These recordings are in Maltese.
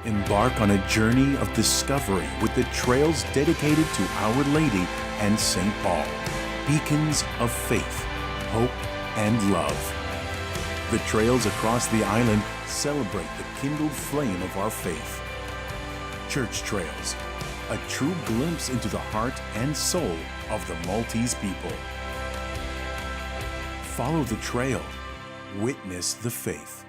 Embark on a journey of discovery with the trails dedicated to Our Lady and St. Paul, beacons of faith, hope, and love. The trails across the island celebrate the kindled flame of our faith. Church Trails, a true glimpse into the heart and soul of the Maltese people. Follow the trail, witness the faith.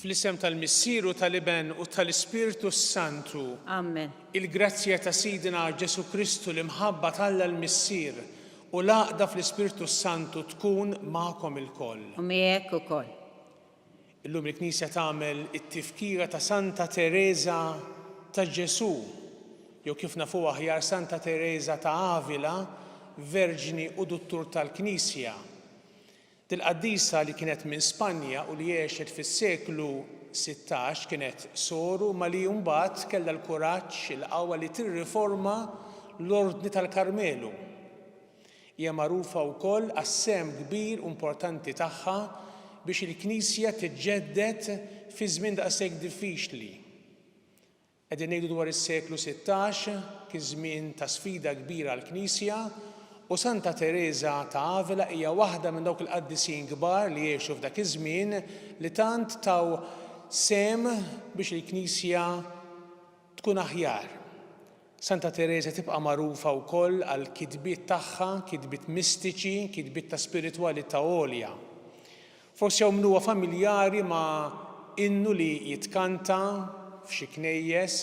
Fl-isem tal-Missieru tal-Iben u tal-Ispiritu Santu. Amen. Il-grazzja ta' Sidina Ġesu Kristu l-imħabba tal-Alla l-Missier u l-għaqda fl-Ispiritu Santu tkun magħkom ilkoll. U miegħek ukoll. Illum il-Knisja tagħmel it-tifkira ta' Santa Teresa ta' Ġesu, jew kif nafuha aħjar Santa Teresa ta' Avila, Verġini u Duttur tal-Knisja. Dil-qaddisa li kienet minn Spanja u li għexet fis-seklu 16 kienet soru ma li mbagħad kellha l-kuraġġ il-qawwa li tirriforma l-Ordni tal-Karmelu. Hija magħrufa wkoll għas-sehem kbir u importanti tagħha biex il-Knisja tiġġedded fi żmien daqshekk diffiċli. Qegħdin ngħidu dwar is-seklu 16 kien żmien ta' sfida kbira għall-Knisja u Santa Teresa ta' Avila hija waħda minn dawk il-qaddisin kbar li jgħixu f'dak iż-żmien li tant taw sem biex il-Knisja tkun aħjar. Santa Teresa tibqa' magħrufa wkoll għal kitbiet tagħha, kitbiet mistiċi, kitbiet ta' spiritwalità għolja. Forsi hawn huwa familjari ma' innu li jitkanta f'xi knejjes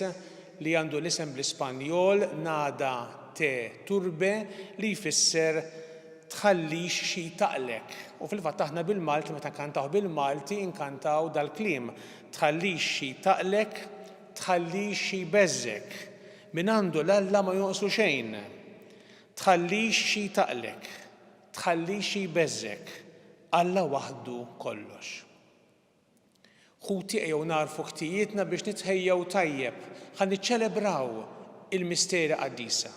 li għandu l-isem bl-Ispanjol Nada te turbe li jfisser tħallix xi taqlek. U fil-fatt aħna bil-Malti meta nkantaw bil-Malti nkantaw dal-kliem tħallix xi taqlek, tħallix xi beżżek. Min għandu l-Alla ma jonqsu xejn. Tħallix xi taqlek, tħallix xi beżżek. Alla waħdu kollox. Ħuti ejjew narfu ħtijietna biex nitħejjew tajjeb ħan niċċelebraw il-misteri qaddisa.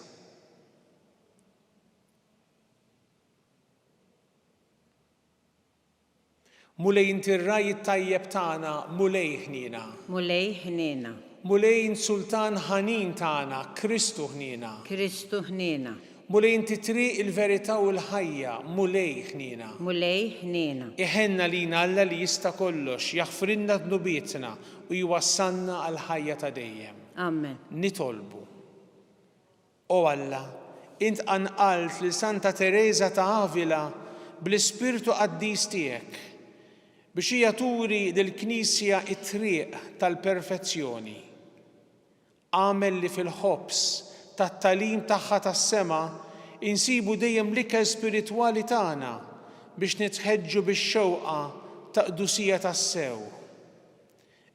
Mulej intirraj it-tajjeb tagħna mulej ħnina. Mulej ħnina. Mulej sultan ħanin tagħna Kristu ħnina. Kristu ħnina. Mulej intitriq il-verità u l-ħajja mulej ħnina. Mulej ħnina. Iħenna lina Alla li jista' kollox, jaħfrilna dnubietna u jwassalna għal ħajja ta' dejjem. Amen. Nitolbu. O Alla, int anqalt lil Santa Teresa ta' Avila bl-Ispirtu qaddis tiegħek biex hija turi lill-Knisja it-triq tal-perfezzjoni. Għamel li fil-ħobs tat-tagħlim tagħha tas-sema insibu dejjem l-ikel spiritwali tagħna biex nitħeġġu bix-xewqa ta' qdusija tas-sew.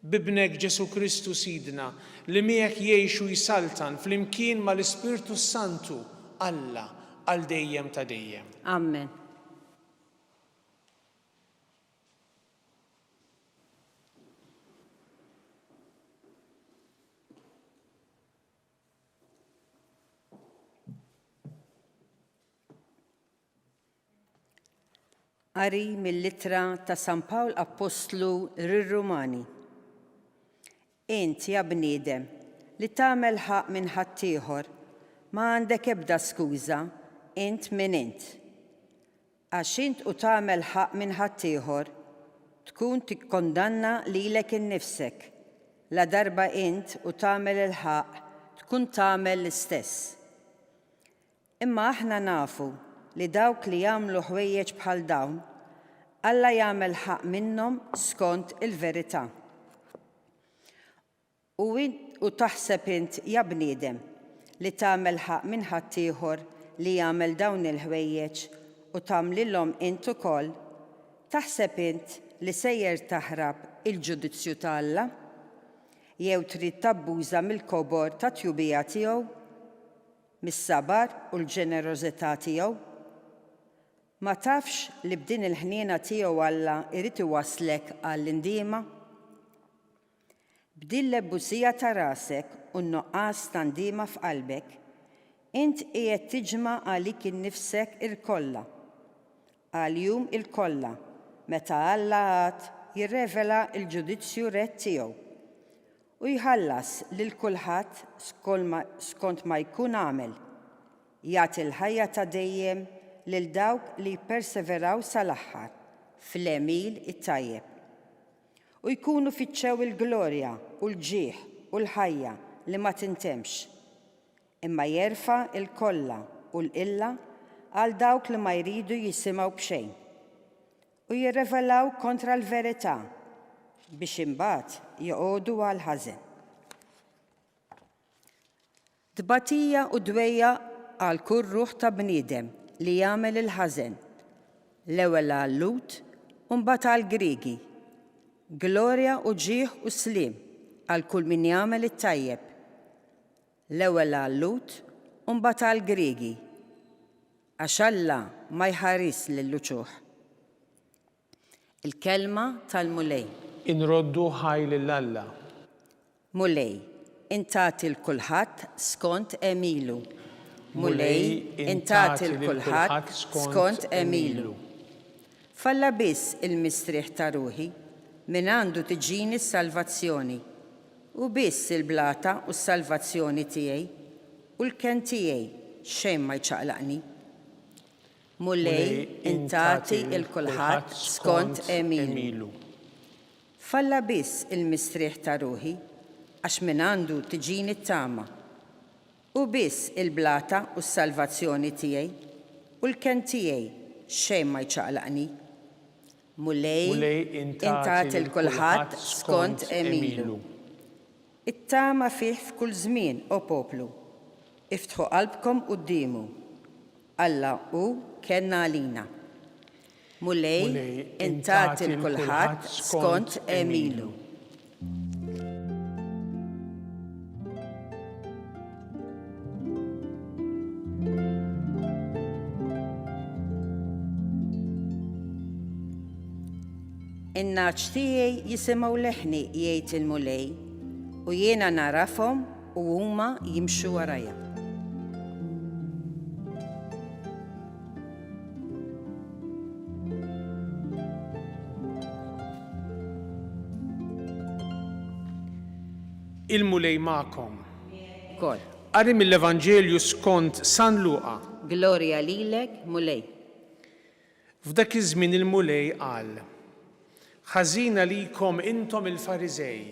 Bibnek Ġesu Kristu Sidna li miegħek jgħixu jisaltan flimkien mal-Ispirtu Santu Alla għal dejjem ta' dejjem. Amen. Qari mill-Littra ta' San Pawl Apostlu lir-Rumani. Int ja bniedem li tagħmel ħaq minn ħadd ieħor ma għandek ebda skuża int minn int. Għax int u tagħmel ħaq minn ħadd ieħor tkun tikkondanna lilek innifsek. La darba int u tagħmel il-ħaq tkun tagħmel l-istess. Imma aħna nafu li dawk li jagħmlu ħwejjeġ bħal dawn Alla jagħmel ħaq minnhom skont il-verità. U taħseb int ja bniedem li tagħmel ħaq minn ħaddieħor li jagħmel dawn il-ħwejjeġ u tagħmlilhom int ukoll, taħseb int li sejjer taħrab il-ġudizzju ta' Alla? Jew trid tabbuża mill-kobor ta' tjubija tiegħu, mis-sabar u l-ġenerożità tiegħu? Ma tafx li b'din il-ħniena tiegħu Alla jrid iwasslek għall-indiema? B'din l-ebbużija ta' rasek u n-nuqqas ta' ndiema f'qalbek, int qiegħed tiġma' għalik innifsek il-kollha, għal-jum il-kollha, meta Alla għad jirrevela l-ġudizzju ret tiegħu u jħallas lil kulħadd skont ma jkun għamel, jagħti l-ħajja ta' dejjem lil dawk li jipperseveraw sal-aħħar fl-għemil it-tajjeb u jkunu fiċċew il-glorja u l-ġieħ u l-ħajja li ma tintemx, imma jerfa' il-kollha u l-qilla għal dawk li ma jridu jisimgħu b'xejn u jirrevelaw kontra l-verità biex imbagħad joqogħdu għal ħażen. Tbatija u dwejja għal kull ruħ ta' bniedem li jagħmel il-ħażen, l-ewwel għal Lut u mbagħad għal Griegi. Glorja u ġieħ u sliem għal kull min jagħmel it-tajjeb, l-ewwel għal Lut u mbagħad għal Griegi, għax Alla ma jħares lill-luċuħ. Il-kelma tal-mulej. Inroddu ħaj lill-Alla. Mulej, intati l-kulħadd skont emilu. Mulej, intati l-kulħadd skont emilu. Falla biss il-mistrieħ ta' ruħi min għandu tiġini s-salvazzjoni u biss il-blata u s-salvazzjoni tiegħi u l-ken tiegħi xejn ma jċaqlaqni. Mulej, intati l-kulħadd skont emilu. Falla biss il-mistrieħ ta' ruħi, għax min għandu tiġini t-tama, u biss il-blata u s-salvazzjoni tiegħi u l-ken tiegħi xejn ma jċaqlaqni. Mulej intati l-kulħadd skont emilu. It-tama fih f'kull żmien u poplu. Iftħu qalbkom qudiemu. Alla u kenna għalina. Mulej intati l-kulħadd skont emilu. In-naċ tiegħi jisimgħu leħni jgħid il-mulej u jiena narafhom u huma jimxu warajja. Il-mulej magħkom. Kol. Qari mill-Evanġelju skont San Luqa. Glorja lilek, mulej. F'dak iż-żmien il-mulej qal: Ħażina likom intom il-Fariżej,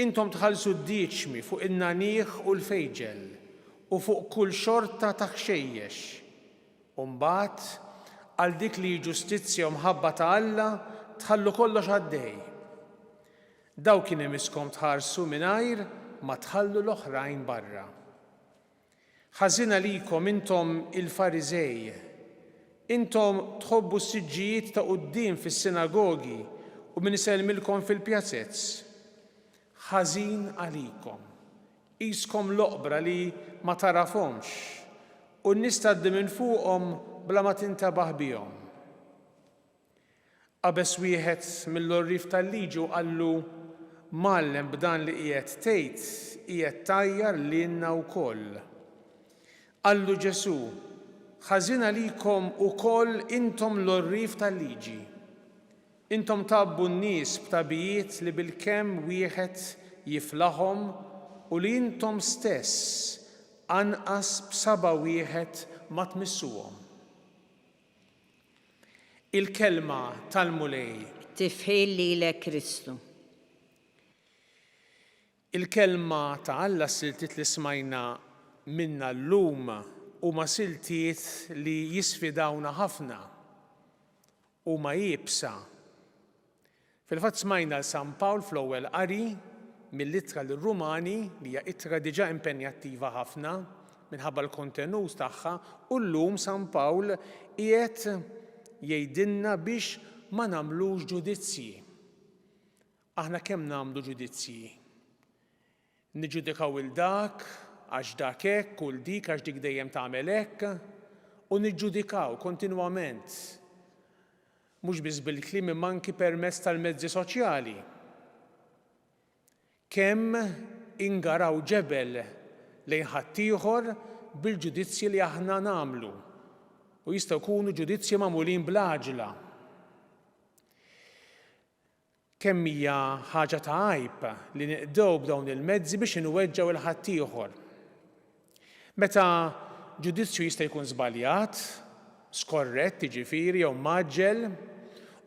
intom tħallsu d-dieċmi fuq in-nanieħ u l-fejġel u fuq kull xorta ta' ħxejjex. U mbagħad għal dik li ġustizzja u mħabba ta' Alla tħallu kollox għaddej. Daw kien imiskom tħarsu mingħajr ma tħallu l-oħrajn barra. Ħażina likom intom il-Fariżej, intom tħobbu s-siġġijiet ta' quddiem fis-sinagogi u min iselmilkom fil-pjazzezz. Ħażin għalikom, qiskom l-oqbra li ma tarafhomx u n-nies tgħaddi minn fuqhom bla ma tintabaħ bihom. Qabes wieħed mill-orrif tal-liġi qallu: Mallem b'dan li qiegħed tgħid qiegħed tajjar lilna wkoll. Qallu Ġesu: Ħażina likom ukoll intom l-orrif tal-liġi. Intom tabbu n-nies b'tabijiet li bil-kemm wieħed jiflahom u li intom stess anqas b'saba' wieħed ma tmissuhom. Il-kelma tal-mulej. Tifħil lilek Kristu. Il-kelma ta' Alla siltiet li smajna minna llum huma siltiet li jisfidawna ħafna huma jibsa. Fil-fatt smajna l-San Pawl fl-ewwel qari mill-ittra lir-Rumani li hija ittra diġà impenjattiva ħafna minħabba l-kontenut tagħha u llum San Pawl qiegħed jgħidilna biex ma nagħmlux ġudizzji. Aħna kemm nagħmlu ġudizzji? Niġġudikaw il-dak għax dak hekk u dik għax dik dejjem tagħmel hekk u niġġudikaw kontinwament. Mhux biss bil-kliem imma anki permezz tal-mezzi soċjali. Kemm ingaraw ġebel lejn ħaddieħor bil-ġudizzji li aħna nagħmlu u jistgħu jkunu ġudizzji magħmulin bl-għaġla. Kemm hija ħaġa ta' għajb li nieqdew b'dawn il-mezzi biex inweġġgħu il-ħaddieħor. Meta ġudizzju jista' jkun żbaljat, skorrett jiġifieri jew maġġel,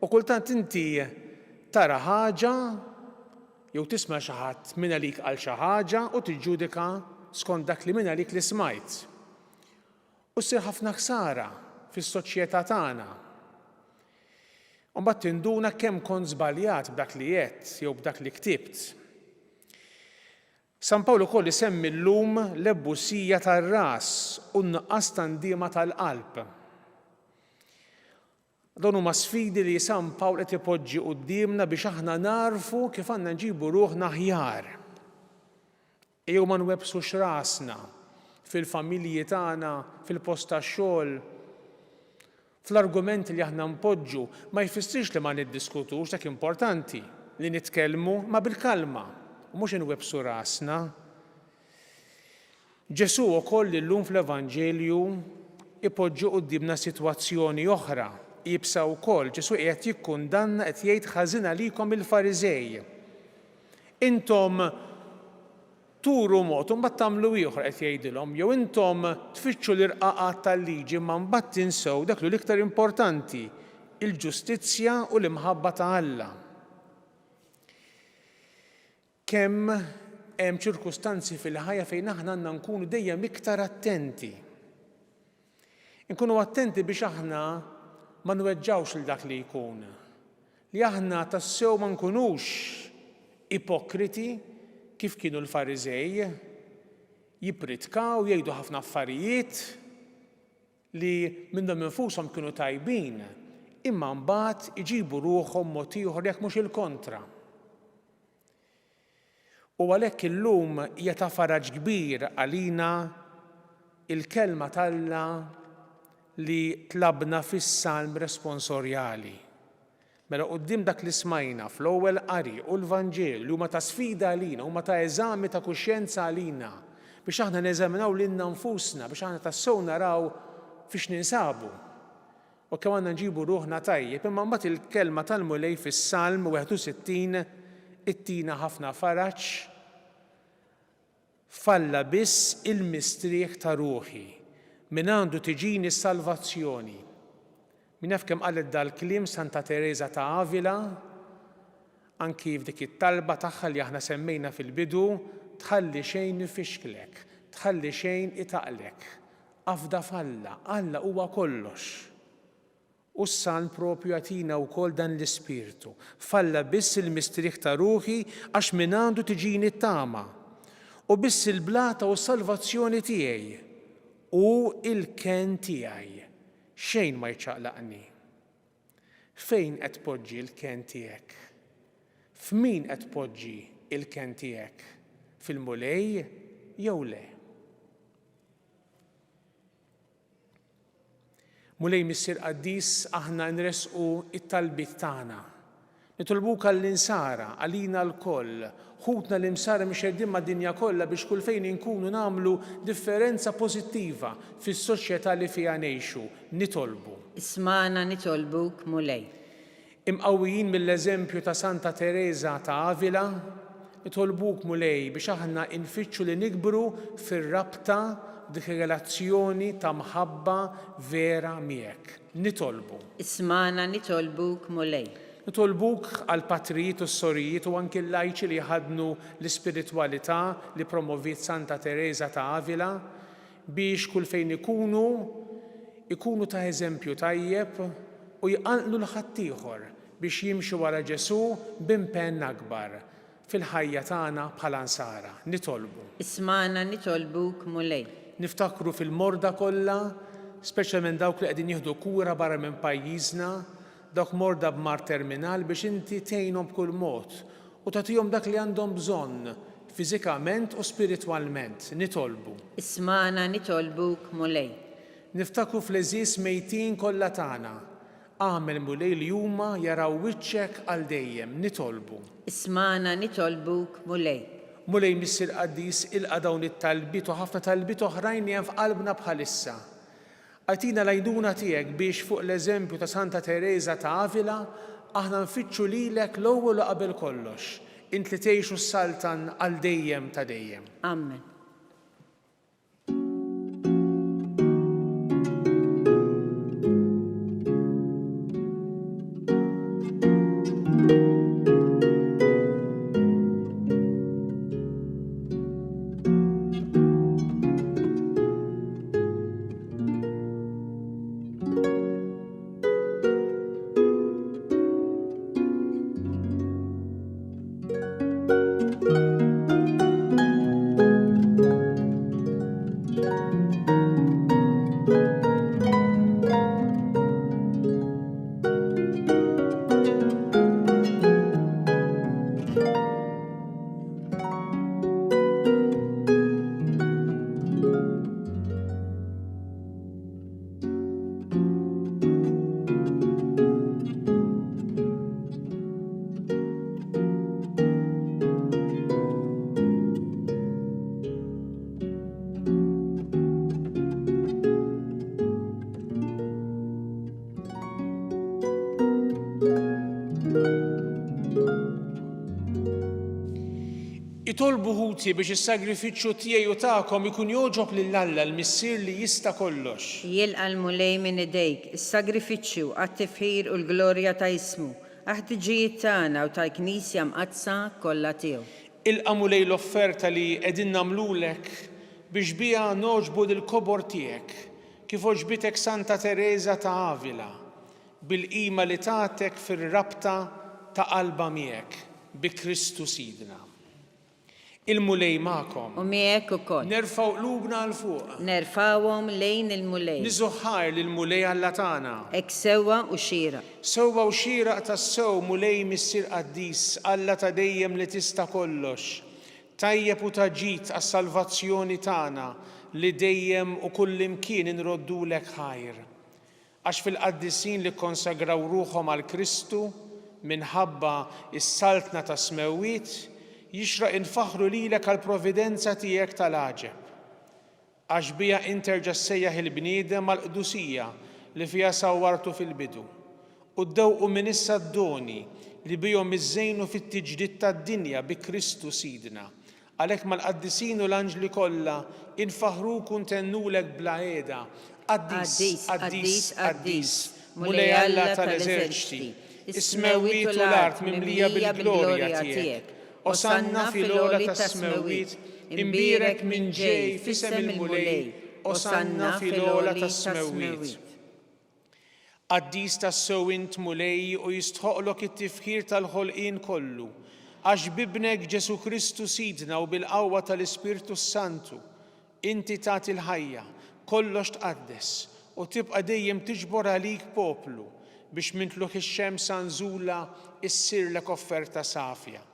u kultant inti tara ħaġa jew tisma' xi ħadd minn għalik qal xi ħaġa u tiġġudika skont dak li minn għalik li smajt. U ssir ħafna ħsara fis-soċjetà tagħna. U mbagħad tinduna kemm kont żbaljat b'dak li qed jew b'dak li ktibt. San Pawl ukoll isemmi llum l-ebbussija tar-ras u n-nuqqas tandiema tal-qalb. Dawn huma sfidi li San Pawl qed ipoġġi qudiemna biex aħna narfu kif għandna nġibu ruħna aħjar. Ejjew ma nwebsux rasna fil-familji tagħna, fil-post tax-xogħol, fl-argumenti li aħna npoġġu ma jfissirx li ma niddiskutux dak importanti li nitkellmu ma bil-kalma u mhux inwebsu rasna. Ġesu wkoll illum fl-Evanġelju ipoġġi qudiemna sitwazzjoni oħra. Jibsa wkoll Ġesu qiegħed jikkundanna qed jgħid ħażin għalikom il-Fariżej. Intom turu mod u mbagħad tagħmlu ieħor qed jgħidilhom, jew intom tfittxu l-irqaqat tal-liġi ma mbagħad tinsew dak li l-iktar importanti, il-ġustizzja u l-imħabba ta' Alla. Kemm hemm ċirkustanzi fil-ħajja fejn aħna għandna nkunu dejjem iktar attenti. Inkunu attenti biex aħna ma nweġġawx il dak li jkun. Li aħna tassew ma nkunux ipokriti kif kienu l-Fariżej jippritkaw jgħidu ħafna affarijiet li minnhom infushom kienu tajbin, imma mbagħad iġibu ruħhom mod ieħor jekk mhux il-kontra. U għalhekk illum hija ta' faraġ kbir għalina il-kelma tal-Alla li tlabna fis-Salm responsorjali. Mela quddiem dak li smajna fl-ewwel qari u l-Vanġel li huma ta' sfida għalina, huma ta' eżami ta' kuxjenza għalina biex aħna neżaminaw lilna nfusna, biex aħna tassew naraw fiex ninsabu. U kemm għandna nġibu ruħna tajjeb, imma mbagħad il-kelma tal-Mulej fis-Salm 61 ittina ħafna faraġ falla biss il-mistrieħ ta' ruħi. Min għandu tiġini s-salvazzjoni. Min naf kemm qalet dal-kliem Santa Teresa ta' Avila, anki f'dik it-talba tagħha li aħna semmejna fil-bidu, tħalli xejn ifixklek, tħalli xejn itaqlek. Afda falla, Alla huwa kollox. U s-Salm propju jagħtina wkoll dan l-ispirtu. Falla biss il-mistrieħ ta' ruħi għax min għandu tiġini t-tama. U biss il-blata u s-salvazzjoni tiegħi. U il-ken tiegħi xejn ma jċaqlaqni. Fejn qed tpoġġi l-ken tiegħek? F'min qed tpoġġi il-ken tiegħek? Fil-Mulej jew le? Mulej missier qaddis aħna nresqu it-talbiet tagħna. Nitolbuk għall-insara, għalina l-koll, ħutna l-imsara mhix qegħdin mad-dinja kollha biex kull fejn inkunu nagħmlu differenza pożittiva fis-soċjetà li fiha ngħixu. Nitolbu. Ismana nitolbuk Mulej. Imqawwijin mill-eżempju ta' Santa Teresa ta' Avila, nitolbuk Mulej biex aħna nfittxu li nikbru fir-rabta dik relazzjoni ta' mħabba vera miegħek. Nitolbu. Ismana nitolbuk Mulej. Nitolbuk għal patrijiet u s-sorijiet u anki l-lajċi li ħadnu l-ispiritualità li promoviet Santa Teresa ta' Avila biex kull fejn ikunu ta' eżempju tajjeb u jqanqlu l-ħaddieħor biex jimxu wara Ġesu b'impenn akbar fil-ħajja tagħna bħala nsara. Nitolbu. Ismana nitolbuk mulej. Niftakru fil-morda kollha, speċjalment dawk li qegħdin jieħdu kura barra minn pajjiżna, dawk morda b'mar terminal biex inti tgħinhom b'kull mod u tagħtihom dak li għandhom bżonn fiżikament u spiritwalment. Nitolbu. Ismana nitolbuk mulej. Niftakru fl-eżiż mejtin kollha tagħna. Għamel mulej li huma jaraw wiċċek għal dejjem. Nitolbu. Ismana nitolbuk mulej. Mulej Missier Qaddis ilqa' dawn it-talbiet u ħafna talbiet oħrajn li hemm f'qalbna bħalissa. Għatina l-għajnuna tiegħek biex fuq l-eżempju ta' Santa Teresa ta' Avila aħna nfittxu lilek l-ewwel u qabel kollox. Int li tgħixu s-saltan għal dejjem ta' dejjem. Amen. Itolbu ħuti biex is-sagrifiċċju tiegħi u tagħkom ikun jogħġob lill-Alla l-Missier li jista' kollox. Jilqa' l-mulej minn idejk, is-sagrifiċċju għat-tifħir u l-glorja ta' ismu, aħtiġijiet tagħna u tal-Knisja mqazza kollha tiegħu. Ilqa' mulej l-offerta li qegħdin nagħmlulek biex biha noġbu lill-kobor tiegħek kif oġbitek Santa Teresa ta' Avila bil-qima li tagħtek fir-rabta ta' qalba miegħek bi Kristu Sidna. Il-mulej magħkom. U miegħek ukoll. Nerfgħu qlubna l fuq. Nerfawhom lejn il-mulej. Niżuħħar lill-mulej Alla tagħna. Hekk sewwa u xieraq. Sewwa u xieraq tas-sew mulej Missier Qaddis Alla ta' dejjem li tista' kollox. Tajjeb u taġid għas-salvazzjoni tagħna li dejjem u kullimkien inroddulek ħajr. Għax fil-qaddisin li konsagraw ruħhom għal Kristu minħabba is-saltna ta' smewwiet jixraq infaħru lilek għal providenza tiegħek tal-għaġeb. Għax biha interġa' ssejjaħ il-bniedem għal qdusija li fiha sawwartu fil-bidu. U ddewqu minn issa d-doni li bihom iżżejnu fit-tiġdid tad-dinja bi Kristu Sidna. Għalhekk mal-qaddisin u l-anġli kollha infaħruk u ntennulek bla qiegħda. Qaddis, Qaddis, Qaddis, mulej Alla tal-eżerċiti, is-smewwiet u l-art mimlija bil-glorja tiegħek. Osanna fil-ola ta' smewwiet, imbirek minn ġej fisem il-mulej, osanna fil-ola ta' smewwiet. Qaddis tas-sew int mulej u jistħoqlok it-tifħir tal-ħolqien kollu, għax bibnek Ġesu Kristu Sidna u bil-qawwa tal-Ispirtu Santu, inti tagħti l-ħajja, kollox tqaddes u tibqa' dejjem tiġbor għalik poplu biex mintluħ ix-xemsa nżula issirlek offerta safja.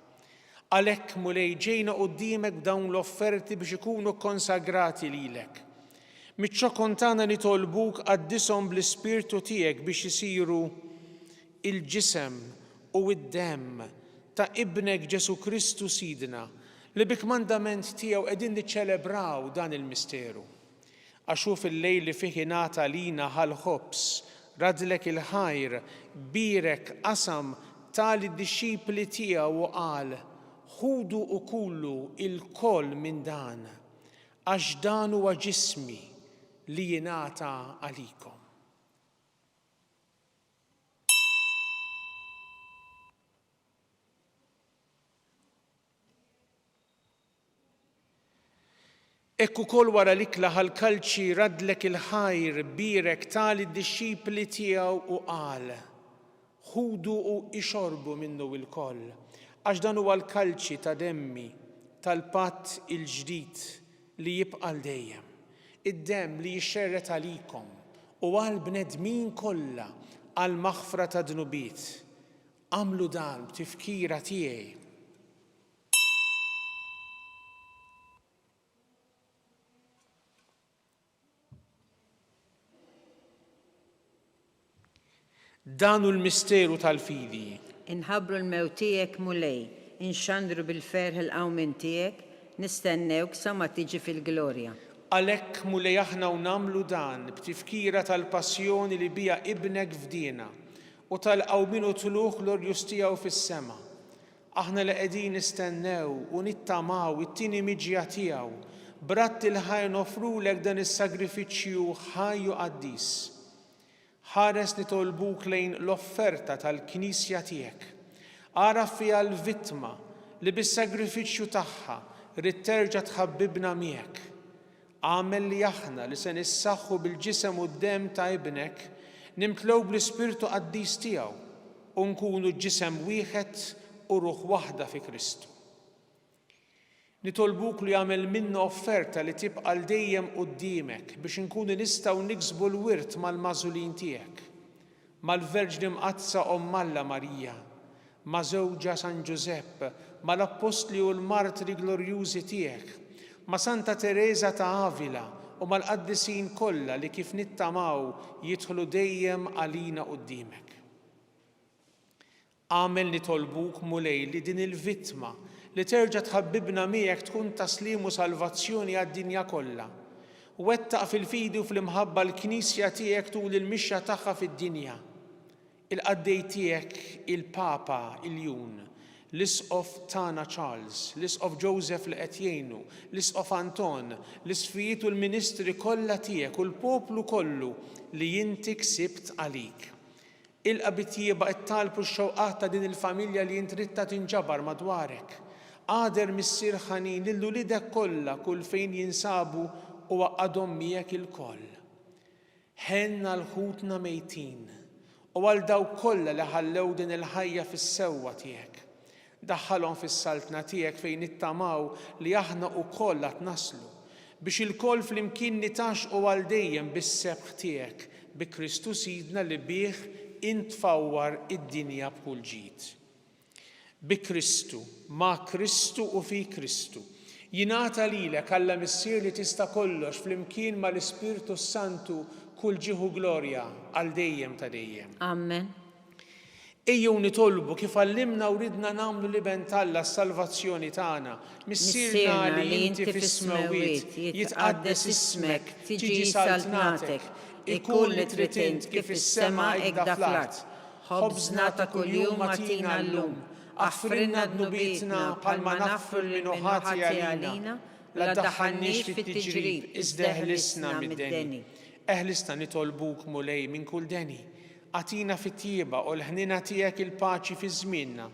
Għalhekk mulej ġejna quddiemek b'dawn l-offerti biex ikunu konsagrati lilek. Miċ-ċokon tagħna nitolbuk qaddishom bl-Ispirtu tiegħek biex isiru il-ġisem u d-demm ta' ibnek Ġesu Kristu Sidna li bik-mandament tiegħu qegħdin niċċelebraw dan il-misteru. Għax hu fil-lejl li fih ingħata lina ħal-ħobs radlek il-ħajr birek qasam tal-dixxipli tiegħu u qal ħudu u kullu il-koll minn dan, għax dan huwa ġismi li jingħata għalikom. Ekku kol wara l-ikla ħal-kalċi radlek il-ħajr birek tali d-disċipli tiegħu u qal: ħudu u ixorbu minnu il-koll, għax dan huwa l-kalċi ta' demmi tal-patt il-ġdid li jibqa' dejjem, id-demm li jixxerret għalikom u għal bnedmin kollha għal maħfra ta' dnubiet. Għamlu dan b'tifkira tiegħi. Dan hu l-misteru tal-fidi. Inħabbru l-mewt tiegħek mulej, inxandru bil-ferħ il-qawmin tiegħek, nistennewk sa ma tiġi fil-glorja. Għalhekk mulej aħna u nagħmlu dan b'tifkira tal-passjoni li bija ibnek fdina u tal-qawmin u tluħ glorjus tiegħu fis-sema. Aħna li qegħdin nistennew u nittamaw it-tieni miġja tiegħu b'ratt il-ħajr nofrulek dan is-sagrifiċċju ħaj u qaddis. Ħares nitolbuk lejn l-offerta tal-Knisja tiegħek. Ara fiha l-vittma li bis-sagrifiċċju tagħha rid terġa' tħabbibna miegħek. Għamel li aħna li se nissaħħu bil-ġisem u d-demm ta' ibnek nimtlew bl-Ispirtu Qaddis tiegħu u nkunu ġisem wieħed u ruħ waħda fi Kristu. Nitolbuk li jagħmel minna offerta li tibqa' dejjem quddiemek biex inkunu nistgħu niksbu l-wirt mal-magħżulin tiegħek, mal-Verġni Mqazza Omm Alla Marija, ma' żewġa San Giuseppe, mal-Apostli u l-Martri glorjużi tiegħek, ma' Santa Teresa ta' Avila u mal-qaddisin kollha li kif nittamaw jidħlu dejjem għalina quddiemek. Għamel nitolbuk mulej li din il-vittma li terġa' tħabbibna miegħek tkun taslim u salvazzjoni għad-dinja kollha. Wettaq fil-fidi u fl-imħabba l-Knisja tiegħek tul il-mixja tagħha fid-dinja. Il-qaddej tiegħek il-Papa Iljun, l-Isqof tagħna Charles, l-Isqof Joseph li qed jgħinu, l-Isqof Anton, l-isfijiet u l-ministri kollha tiegħek u l-poplu kollu li inti ksibt għalik. Il-qabit jieba qed talbu x-xewqat ta' din il-familja li int rid tinġabar madwarek. Għader missier ħanin lil ulidek kollha kull fejn jinsabu u għaqadhom miegħek il-koll. Ħenna l-ħutna mejtin u għal dawk kollha li ħallew din il-ħajja fis-sewwa tiegħek. Daħħalhom fis-saltna tiegħek fejn nittamaw li aħna wkoll qed naslu biex il-koll flimkien nitaxqu għal dejjem bis-sebħ tiegħek bi Kristu Sidna li bih intfawwar id-dinja b'kull ġid. Bi Kristu, ma' Kristu u fi Kristu. Jingħata lilek Alla missier li tista' kollox flimkien mal-Ispirtu Santu kull ġieħu glorja għal dejjem ta' dejjem. Amen. Ejjew nitolbu kif għallimna u ridna nagħmlu liben Alla s-salvazzjoni tagħna. Missierna li inti fis-smawiet jitqaddes ismek, tiġi saltnatek, ikun li trid int kif is-sema hekk dak fl-art. Ħobżna ta' kuljum atina llum, aħfrilna dnubietna bħalma naħfru l-minuħati għalina, la daħħalniex fit-tiġrib iżda eħlisna mid-deni. Eħlisna nitolbuk mulej minn kull deni. Għatina fit-tjieba u l-ħnina tiegħek il-paċi fi żmienna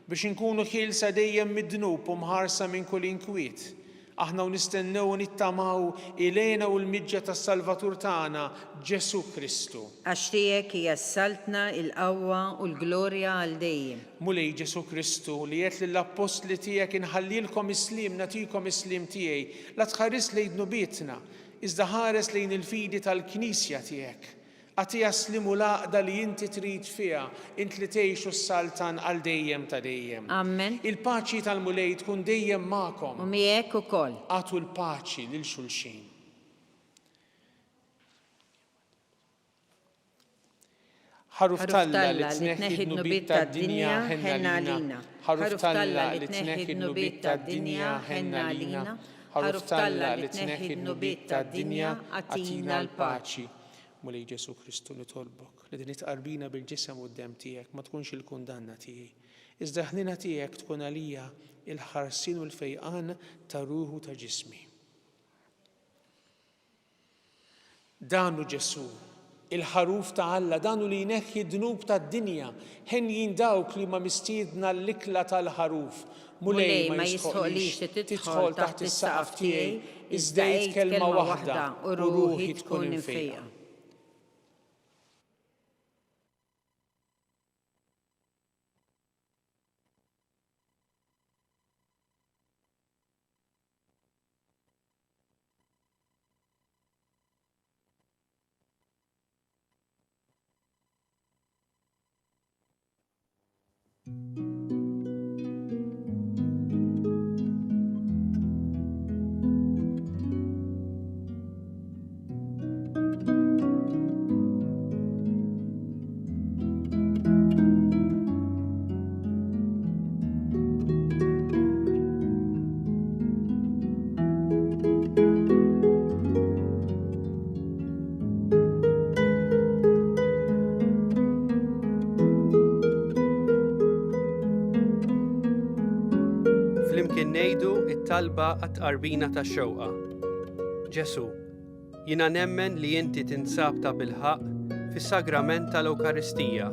biex inkunu ħielsa dejjem mid-dnub u mħarsa minn kull inkwiet. Aħna u nistennew u nittamaw ilejna u l-miġġa tas-Salvatur tagħna Ġesu Kristu. Għax tiegħek hija s-saltna, il-qawwa u l-glorja għal dejjem. Mulej Ġesu Kristu li qed lill-Apostli tiegħek inħallilkom islim nagħtikom islim tiegħi, la tħares lejn dnubietna, iżda ħares lejn il-fidi tal-Knisja tiegħek. Għatija slimu laqda li inti trid fiha, int li tgħixu s-saltan għal dejjem ta' dejjem. Amen. Il-paċi tal-mulej tkun dejjem magħkom. U miegħek ukoll. Għatu l-paċi lil xulxin. Ħaruf Talla li tneħħi d-nubiet tad-dinja ħenna lina. Ħaruf Talla li tneħħi d-nubiet tad-dinja ħenna lina. Ħaruf Talla li tneħħi d-nubiet tad-dinja għatina l-paċi. Mulej Ġesu Kristu nitolbok li din itqarbina bil-ġisem u d-demm tiegħek ma tkunx il-kundanna tiegħi. Iżda ħnina tiegħek tkun għalija il-ħarsin u l-fejqan ta' ruħu ta' ġismi. Danu Ġesu, il-ħaruf ta' Alla, danu li jneħħi d-dnub tad-dinja, ħen jindawk li ma mistiedna l-ikla tal-ħaruf, mulej ma jisħolix tidħol taħt is-saqaf tiegħi, iżda ngħid kelma waħda u ruħi tkun infejja. Flimkien ngħidu t-talba għat-tqarbina tax-xewqa. Ġesu, jiena nemmen li inti tinsab ta' bilħaq fis-sagrament tal-Ewkaristija.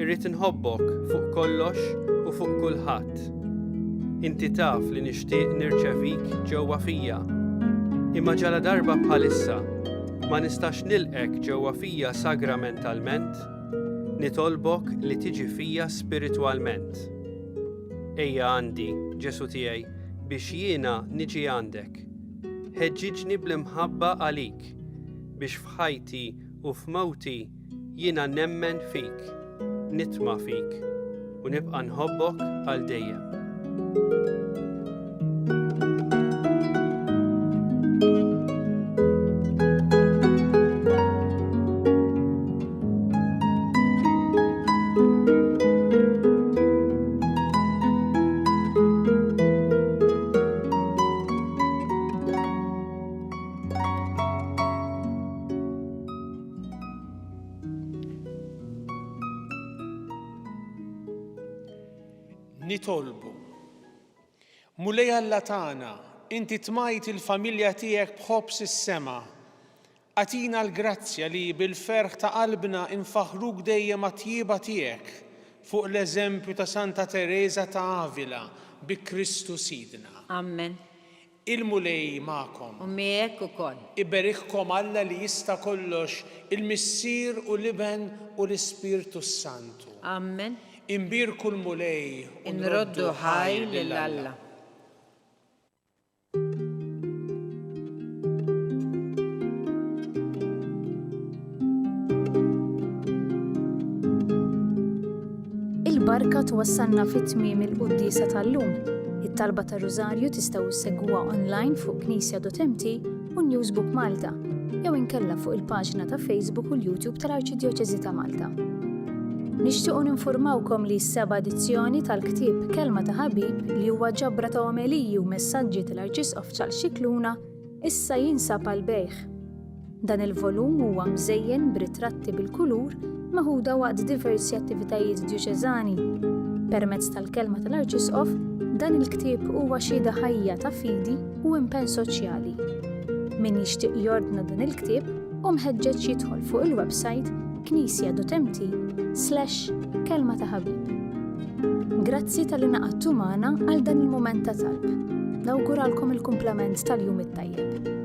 Irrid inħobbok fuq kollox u fuq kulħadd. Inti taf li nixtieq nirċevik ġewwa fija. Imma ġala darba bħalissa ma nistax nilqek ġewwa fija sagramentalment, nitolbok li tiġi fija spiritwalment. Ejja għandi, Ġesu tiegħi, biex jiena niġi għandek. Ħeġġiġni bl-imħabba għalik, biex f'ħajti u f'mewti jiena nemmen fik, nitma' fik u nibqa' nħobbok għal dejjem. Nitolbu. Mulej Alla tagħna, inti tmajt il-familja tiegħek bħobbs is-sema. Atina l-grazzja li bil-ferħ ta' qalbna infaħruk dejjem għat-tjieba tiegħek fuq l-eżempju ta' Santa Teresa ta' Avila bi Kristu Sidna. Amen. Il-mulej magħkom. U miegħek ukoll. Iberikkom Alla li jista' kollox, il-Missier u l-Iben u l-Ispirtu Santu. Amen. Imbirku l-mulej u Nroddu ħaj lil Alla. Il-barka twassalna fit-tmiem il-qudiesa tal-lum. It-talba tar-Rużarju tistgħu issegwuha online fuq Knisja.mt u Newsbook Malta, jew inkella fuq il-paġna ta' Facebook u l-YouTube tal-Arċidjoċeżi ta' Malta. Nixtiequ ninformawkom li s-seba' edizzjoni tal-ktieb Kelma ta' Ħabib li huwa ġabra ta' omeliji u messaġġi tal-Arċisqof Ċarls Xikluna issa jinsab għal bejgħ. Dan il-volum huwa mżejjen b'ritratti bil-kulur maħuda waqt diversi attivitajiet djuċeżani. Permezz tal-kelma tal-Arċisqof, dan il-ktieb huwa xhieda ħajja ta' fidi u impenn soċjali. Min jixtieq jordna dan il-ktieb u mħeġġeġ jidħol fuq il-website knisja.mt/kelma ta' ħabib. Grazzi tal-li naqadtu magħna għal dan il-mument ta' talb. Nawguralkom il-kumplament tal-jum it-tajjeb.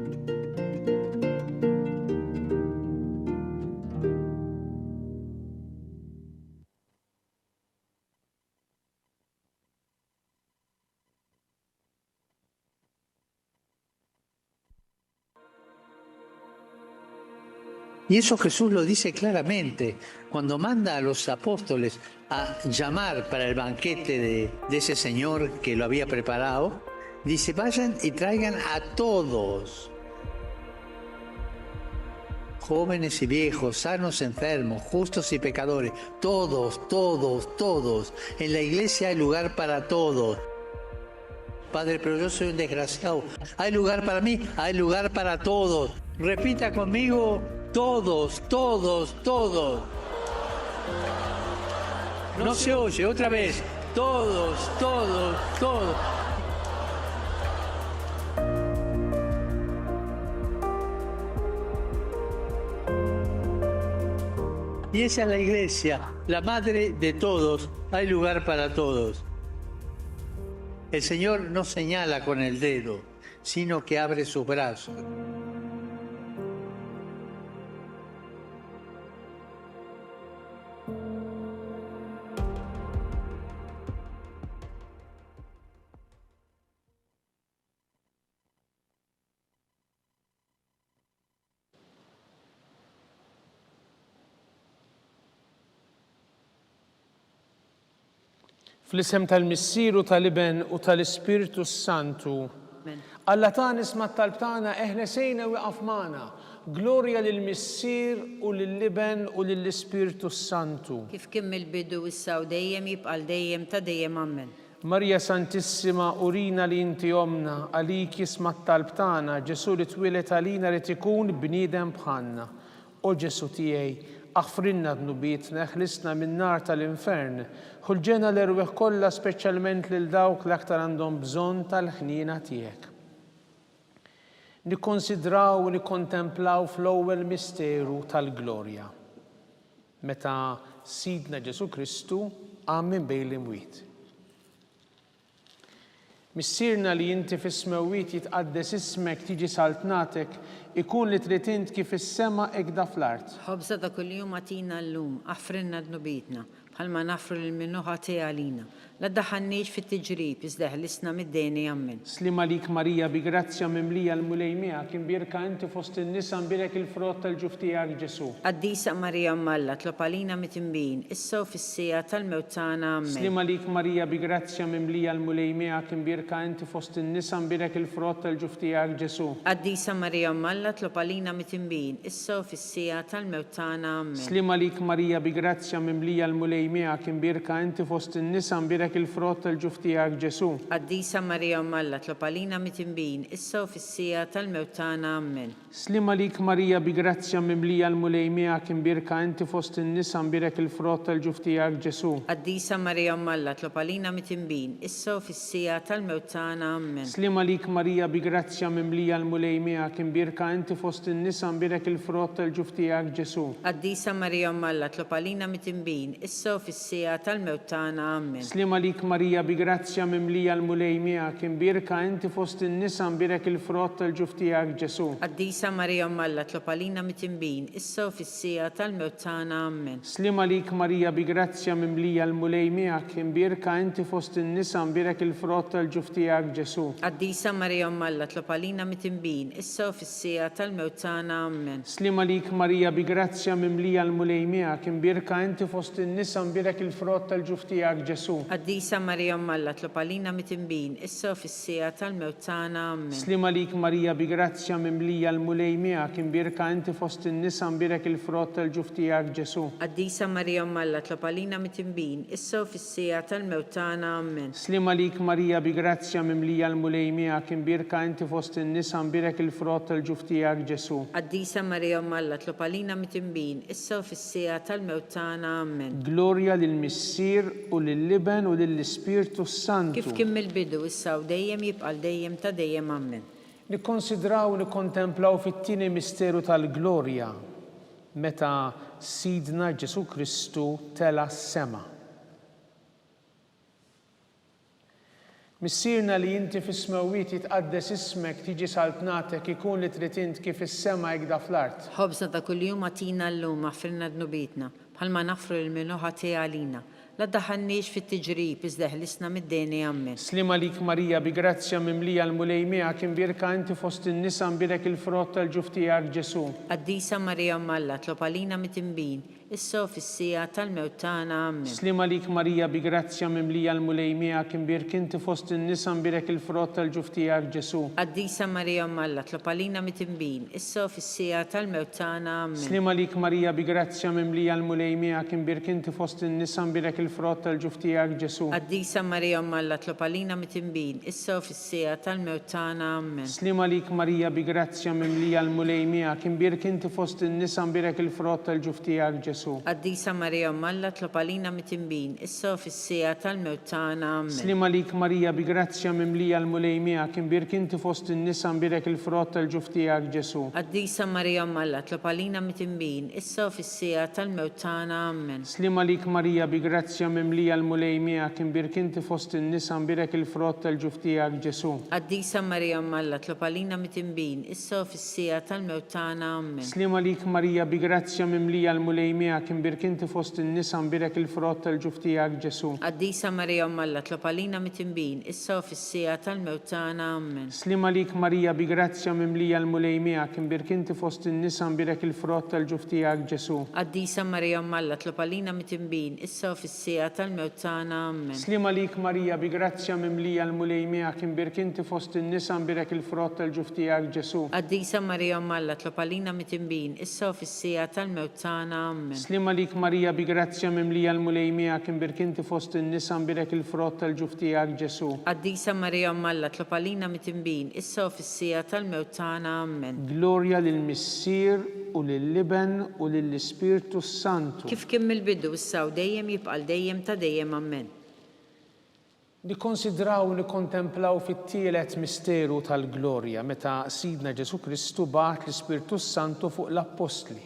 Y eso Jesús lo dice claramente cuando manda a los apóstoles a llamar para el banquete de ese Señor que lo había preparado. Dice, vayan y traigan a todos, jóvenes y viejos, sanos, enfermos, justos y pecadores, todos, todos, todos. En la iglesia hay lugar para todos. Padre, pero yo soy un desgraciado. ¿Hay lugar para mí? Hay lugar para todos. Repita conmigo, todos, todos, todos. No se oye, otra vez. Todos, todos, todos. Y esa es la iglesia, la madre de todos. Hay lugar para todos. El Señor no señala con el dedo, sino que abre sus brazos. Fl-isem tal-Missieru tal-Iben u tal-Ispiritu Santu. Alla ta' nisma' talb tagħna eħnesejna wieqaf magħna. Glorja lill-Missier u lill-Iben u lill-Ispiritu Santu. Kif kien mill-bidu issa u dejjem jibqa' dejjem ta' dejjem ammen. Marja Santissima, urina li inti omna, għalik jisma' talb tagħna, Ġesu li twilet għalina li ikun bniedem bħalna. O Ġesu tiegħi, aħfrinna dnubietna, ħlisna min-nar tal-infern, ħulġena l-erweħ kollha speċjalment lil dawk l-aktar għandhom bżonn tal-ħniena tiegħek. Nikkonsidraw u nikkontemplaw fl-ewwel misteru tal-glorja. Meta Sidna Ġesu Kristu qam minn bejn l-imwiet. Missierna li inti fis-smewwiet jitqaddes ismek tiġi saltnatek, ikun li trid int kif is-sema hekk fl-art. Ħobża ta' kuljum għatina llum, aħfrinna dnubietna, bħalma nafru lil minnu ħati għalina. La daħanniex fit-tiġrib, iżda ħlisna mid-dejni ammen. Slima lik Marija bi grazzja mimlija l-mulejmija, kien birka inti fost in-nisa nbirek il-frott tal-ġuf tiegħek Ġesu. Qaddisa Marija Mmalla, tlob għalina mit-imbin, issa u fis-sija tal-mewt tagħna ammen. Slima lik Marija bi grazzja mimlija l-mulejmija, kien birka inti fost in-nisa nbirek il-frott tal-ġuf tiegħek Ġesu. Qaddisa Marija Mmalla, tlob għalina mit-imbin, issa u fis-sija tal-mewt tagħna ammen. Slima lik Marija bi grazzja mimlija l-mulejmija, kien birka inti fost in-nisa nbirek il-frott tal-ġuf tiegħek Ġesu. Qaddisa Marija Mmalla, tlob għalina mit-imbin, issa u fis-sija tal-mewt tagħna ammen. Slima lik Marija bi grazzja mimlija l-mulejmija, kien birka inti fost in-nisa nbirek il-frott tal-ġuf tiegħek Ġesu. Qaddisa Marija Mmalla, tlob għalina mit-imbin, issa u fis-sija tal-mewt tagħna ammen. Slima lik Marija bi grazzja mimlija l-mulejmija, kien birka inti fost in-nisa nbirek il-frott tal-ġuf tiegħek Ġesu. Qaddisa Marija Mmalla, tlob għalina mit-imbin, issa u fis-sija tal-mewt tagħna ammen. Slima lik Marija bi grazzja mimlija l-mulejmija, kien birka inti fost in-nisa nbirek il-frott tal-ġuf tiegħek Ġesu. Qaddisa Marija Mmalla, tlob għalina mit-imbin, issa u fis-sija tal-mewt tagħna ammen. Slima lik Marija bi grazzja mimlija l-mulejmija, kien birka inti fost in-nisa nbirek il-frott tal-ġuf tiegħek Ġesu. Qaddisa Marija Mmalla, tlob għalina mit-imbin, issa u fis-sija tal-mewt tagħna ammen. Slima lik Marija bi grazzja mimlija l-mulejmija, kien birka inti fost in-nisa nbirek il-frott tal-ġuf tiegħek Ġesu. Qaddisa Marija Mmalla, tlob għalina mit-imbin, issa u fis-sija tal-mewt tagħna ammen. Slima lik Marija bi grazzja mimlija l-mulejmija, kien birka inti fost in-nisa nbirek il-frott tal-ġuf tiegħek Ġesu. Qaddisa Marija Mmalla, tlob għalina mit-imbin, issa u fis-sija tal-mewt tagħna ammen. Slima lik Marija bi grazzja mimlija l-mulejmija, kien birka inti fost in-nisa nbirek il-frott tal-ġuf tiegħek Ġesu. Qaddisa Marija Mmalla, tlob għalina mit-imbin, issa u fis-sija tal-mewt tagħna ammen. Glorja lill-Missier u lill-Iben u lill-Ispiritu Santu. Kif kien mill-bidu issa u dejjem jibqa' dejjem ta' dejjem ammen. Nikkonsidraw u nikkontemplaw fit-tieni misteru tal-glorja meta Sidna Ġesu Kristu tela s-sema. Missierna li inti fis-smewwiet jitqaddes ismek tiġi saltnatek, ikun li trid int kif is-sema hekk fl-art. Ħobża ta' kuljum għatina llum aħfrinna dnubietna, bħalma nafru lil minnu ħati għalina. La daħanniex fit-tiġrib, iżda ħlisna mid-dejni ammen. Slima lik Marija bi grazzja mimlija l-mulejmija, kien birka inti fost in-nisa nbirek il-frott tal-ġuf tiegħek Ġesu. Qaddisa Marija Mmalla, tlob għalina mit-imbin, issa u fis-sija tal-mewt tagħna ammen. Slima lik Marija bi grazzja mimlija l-mulejmija, kien birka inti fost in-nisa nbirek il-frott tal-ġuf tiegħek Ġesu. Qaddisa Marija Mmalla, tlob għalina mit-imbin, issa u fis-sija tal-mewt tagħna ammen. Slima lik Marija bi grazzja mimlija l-mulejmija, kien birka inti fost in-nisa nbirek il-frott tal-ġuf tiegħek Ġesu. Qaddisa Marija Mmalla, tlob għalina mit-imbin, issa u fis-sija tal-mewt tagħna ammen. Slima lik Marija bi grazzja mimlija l-mulejmija, kien birka inti fost in-nisa nbirek il-frott tal-ġuf tiegħek Ġesu. Ġesu. Qaddisa Marija Umm Alla, tlob għalina mit-tinbin, issa u fis-sija tal-mewt tagħna. Amen. Slima lik Marija bi grazzja mimlija l-mulej miegħek, imbirk inti fost in-nisa imbirek il-frott tal-ġuf tiegħek Ġesu. Qaddisa Marija Umm Alla, tlob għalina mit-tinbin, issa u fis-sija tal-mewt tagħna. Amen. Slima lik Marija bi grazzja mimlija l-mulej miegħek, imbirk inti fost in-nisa imbirek il-frott tal-ġuf tiegħek Ġesu. Qaddisa Marija Umm Alla, tlob għalina mit-tinbin, issa u fis-sija tal-mewt tagħna. Amen. Slima lik Marija bi grazzja mimlija l-mulej miegħek, imbirk inti fost in-nisa imbirek il-frott tal-ġuf tiegħek Ġesu. Qaddisa Marija Umm Alla, tlob għalina mit-tinbin, issa u fis-sija tal-mewt tagħna. Amen. Slima lik Marija bi grazzja mimlija l-mulej miegħek, imbirk inti fost in-nisa imbirek il-frott tal-ġuf tiegħek Ġesu. Qaddisa Marija Umm Alla, tlob għalina mit-tinbin, issa u fis-sija tal-mewt tagħna. Amen. Slima lik Marija bi grazzja mimlija l-mulej miegħek, imbirk inti fost in-nisa imbirek il-frott tal-ġuf tiegħek Ġesu. Qaddisa Marija Umm Alla, tlob għalina mit-tinbin, issa u fis-sija tal-mewt tagħna. Amen. Slima lik Marija bi grazzja mimlija l-mulej miegħek, imbirk inti fost in-nisa imbirek il-frott tal-ġuf tiegħek Ġesu. Qaddisa Marija Umm Alla, tlob għalina mit-tinbin, issa u fis-sija tal-mewt tagħna. Amen. Glorja lill-Missier u lill-Liben u lill-Ispirtu Santu. Kif kien mill-bidu issa u dejjem jibqa' dejjem ta' dejjem. Amen. Nikkonsidraw u nikkontemplaw fit-tielet misteru tal-glorja meta Sidna Ġesu Kristu bagħat l-Ispirtu Santu fuq l-Apostli.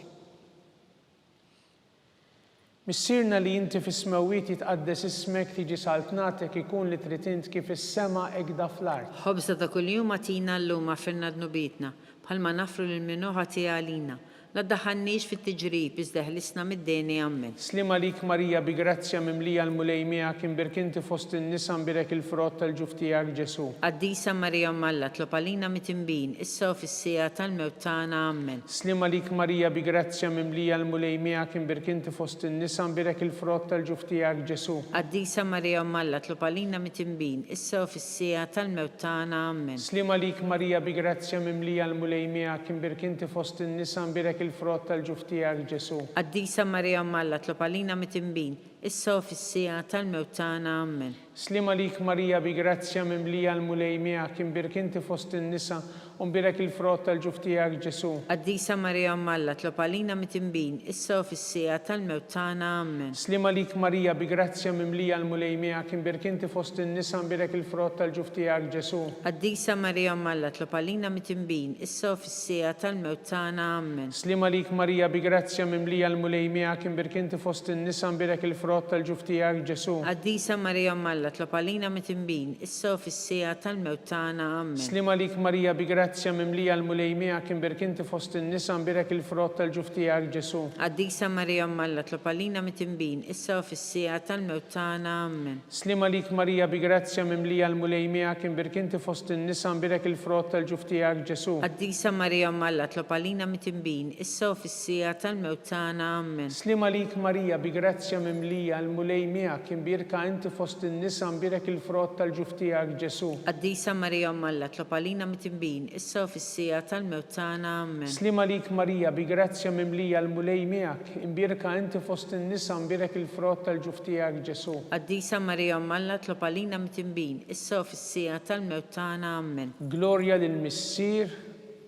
Missierna li inti fis-smewwiet jitqaddes ismek, tiġi saltnatek, ikun li trid int kif is-sema hekk fl-art. Ħobża ta' kuljum agħtina llum għafirna dnubitna, bħalma nafru lil min hu ħati għalina. La ddaħħalniex fit-tiġrib, iżda ħlisna mid-deni. Amen. Slima lik Marija bi grazzja mimlija l-mulej miegħek, imbirk inti fost in-nisa imbirek il-frott tal-ġuf tiegħek Ġesu. Qaddisa Marija Umm Alla, tlob għalina mit-tinbin, issa u fis-sija tal-mewt tagħna. Amen. Slima lik Marija bi grazzja mimlija l-mulej miegħek, imbirk inti fost in-nisa imbirek il-frott tal-ġuf tiegħek Ġesu. Qaddisa Marija Umm Alla, tlob għalina mit-tinbin, issa u fis-sija tal-mewt tagħna. Amen. Slima lik Marija bi grazzja mimlija l-mulej miegħek, imbirk inti fost in-nisa imbirek il-frott tal-ġuf tiegħek Ġesu. Qaddisa Marija Umm Alla, tlob għalina mit-tinbin, issa u fis-sija tal-mewt tagħna. Amen. Slima lik Marija bi grazzja mimlija l-mulej miegħek, imbirk inti fost in-nisa u imbirek il-frott tal-ġuf tiegħek Ġesu. Qaddisa Marija Umm Alla, tlob għalina mit-tinbin, issa u fis-sija tal-mewt tagħna. Amen. Slima lik Marija bi grazzja mimlija l-mulej miegħek, imbirk inti fost in-nisa imbirek il-frott tal-ġuf tiegħek Ġesu. Qaddisa Marija Umm Alla, tlob għalina mit-tinbin, issa u fis-sija tal-mewt tagħna. Amen. Slima lik Marija bi grazzja mimlija l-mulej miegħek, imbirk inti fost in-nisa imbirek il-frott tal-ġuf tiegħek Ġesu. Qaddisa Marija Umm Alla, tlob għalina mit-tinbin, issa u fis-sija tal-mewt tagħna. Amen. Slima lik Marija bi grazzja mimlija l-mulej miegħek, imbirk inti fost in-nisa imbirek il-frott tal-ġuf tiegħek Ġesu. Qaddisa Marija Umm Alla, tlob għalina mit-tinbin, issa u fis-sija tal-mewt tagħna. Amen. Slima lik Marija bi grazzja mimlija l-mulej miegħek, imbirk inti fost in-nisa imbirek il-frott tal-ġuf tiegħek Ġesu. Qaddisa Marija Umm Alla, tlob għalina mit-tinbin, issa u fis-sija tal-mewt tagħna. Amen. Slima lik Marija bi grazzja mimlija l-mulej miegħek, imbirka inti fost in-nisa imbirek il-frott tal-ġuf tiegħek Ġesu. Qaddisa Marija Umm Alla, tlob għalina mit-tinbin, issa u fis-sija tal-mewt tagħna. Amen. Slima lik Marija bi grazzja mimlija l-mulej miegħek, imbirka inti fost in-nisa imbirek il-frott tal-ġuf tiegħek Ġesu. Qaddisa Marija Umm Alla, tlob għalina mit-tinbin, issa u fis-sija tal-mewt tagħna. Amen. Glorja lill-Missier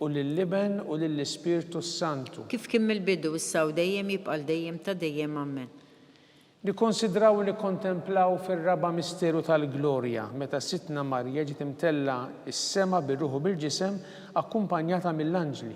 u lill-Liben u lill-Ispirtu Santu. Kif kien mill-bidu issa u dejjem jibqa' dejjem ta' dejjem. Amen. Nikkonsidraw u nikkontemplaw fir-raba' misteru tal-glorja meta Sitna Marja ġiet imtella s-sema bir-Ruħu bil-ġisem akkumpanjata mill-anġli.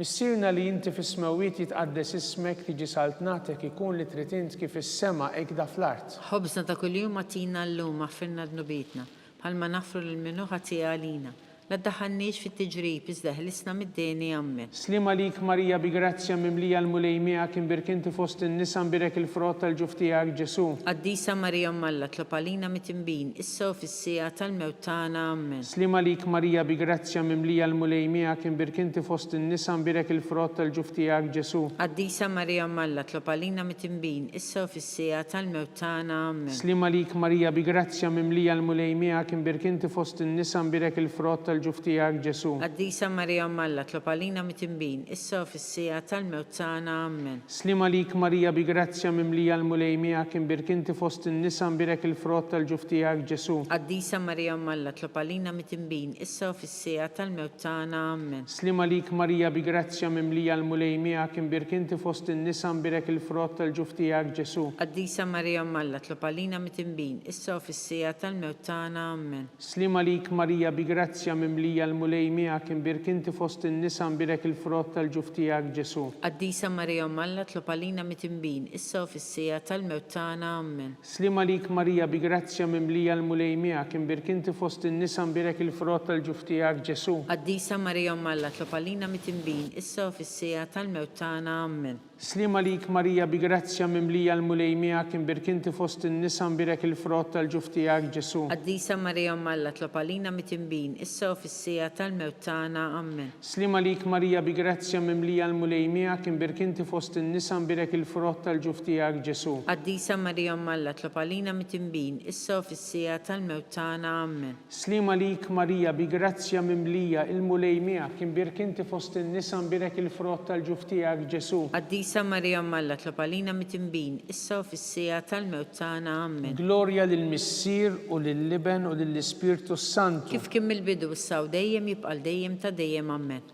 Missierna li inti fis-smewwiet jitqaddes ismek, tiġi saltnatek, ikun li trid int kif is-sema hekk fl-art. Ħobżna ta' kuljum agħtina llum għafirna dnubitna, bħalma nafru lil min hu ħati għalina. La ddaħħalniex fit-tiġrib, iżda ħlisna mid-deni. Amen. Slima lik Marija bi grazzja mimlija l-mulej miegħek, imbirk inti fost in-nisa imbirek il-frott tal-ġuf tiegħek Ġesu. Qaddisa Marija Umm Alla, tlob għalina mit-tinbin, issa u fis-sija tal-mewt tagħna. Amen. Slima lik Marija bi grazzja mimlija l-mulej miegħek, imbirk inti fost in-nisa imbirek il-frott tal-ġuf tiegħek Ġesu. Qaddisa Marija Umm Alla, tlob għalina mit-tinbin, issa u fis-sija tal-mewt tagħna. Amen. Slima lik Marija bi grazzja mimlija l-mulej miegħek, imbirk inti fost in-nisa imbirek il-frott tal tal-ġuf tiegħek Ġesu. Qaddisa Marija Malla, tlob għalina mit-tinbin, issa u fis-sija tal-mewt tagħna. Amen. Slima lik Marija bi grazzja mimlija l-mulej miegħek imbirkinti fost in-nisa mbirek il-frott tal-ġuf tiegħek Ġesu. Qaddisa Marija Malla, tlob għalina mit-tinbin, issa u fis-sija tal-mewt tagħna. Amen. Slima lik Marija bi grazzja mimlija l-mulej miegħek imbirkinti fost in-nisa mbirek il-frott tal-ġuf tiegħek Ġesu. Qaddisa Marija Malla, tlob għalina mit-tinbin, issa u fis-sija tal-mewt tagħna. Amen. Slima lik Marija bi grazzja mimlija l-mulej miegħek imbirkinti fost in-nisa mbirek il-frott tal-ġuf tiegħek Ġesu. Qaddisa Marija Malla, tlob għalina mit-tinbin, issa u fis-sija tal-mewt tagħna. Amen. Slima lik Marija bi grazzja mimlija l-mulej miegħek imbirkinti fost in-nisa mbirek il-frott tal-ġuf tiegħek Ġesu. Qaddisa Marija Malla, tlob għalina mit-tinbin, issa u fis-sija tal-mewt tagħna. Amen. Slima lik Marija bi grazzja mimlija l-mulej miegħek imbirkinti fost in-nisa mbirek il-frott tal-ġuf tiegħek Ġesu. Qaddisa Marija Malla, tlob għalina mit-tinbin, issa u fis-sija tal-mewt tagħna. Amen. Slima lik Marija bi grazzja mimlija l-mulej miegħek imbirkinti fost in-nisa mbirek il-frott tal-ġuf tiegħek Ġesu. Qaddisa Marija Malla, tlob għalina mit-tinbin, issa u fis-sija tal-mewt tagħna. Amen. Slima lik Marija bi grazzja mimlija l-mulej miegħek imbirkinti fost in-nisa mbirek il-frott tal-ġuf tiegħek Ġesu. Qaddisa Marija Malla, tlob għalina mit-tinbin, issa u fis-sija tal-mewt tagħna. Amen. Glorja lill-Missier u lill-Liben u lill-Ispirtu Santu. Kif kien mill-bidu issa u dejjem jibqa' dejjem ta' dejjem. Amen.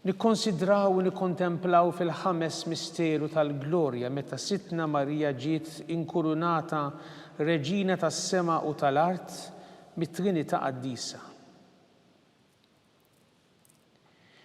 Nikkonsidraw u nikkontemplaw fil-ħames misteru tal-glorja meta Sitna Marija ġiet inkurunata Reġina tas-sema u tal-art mit-Trinità Qaddisa.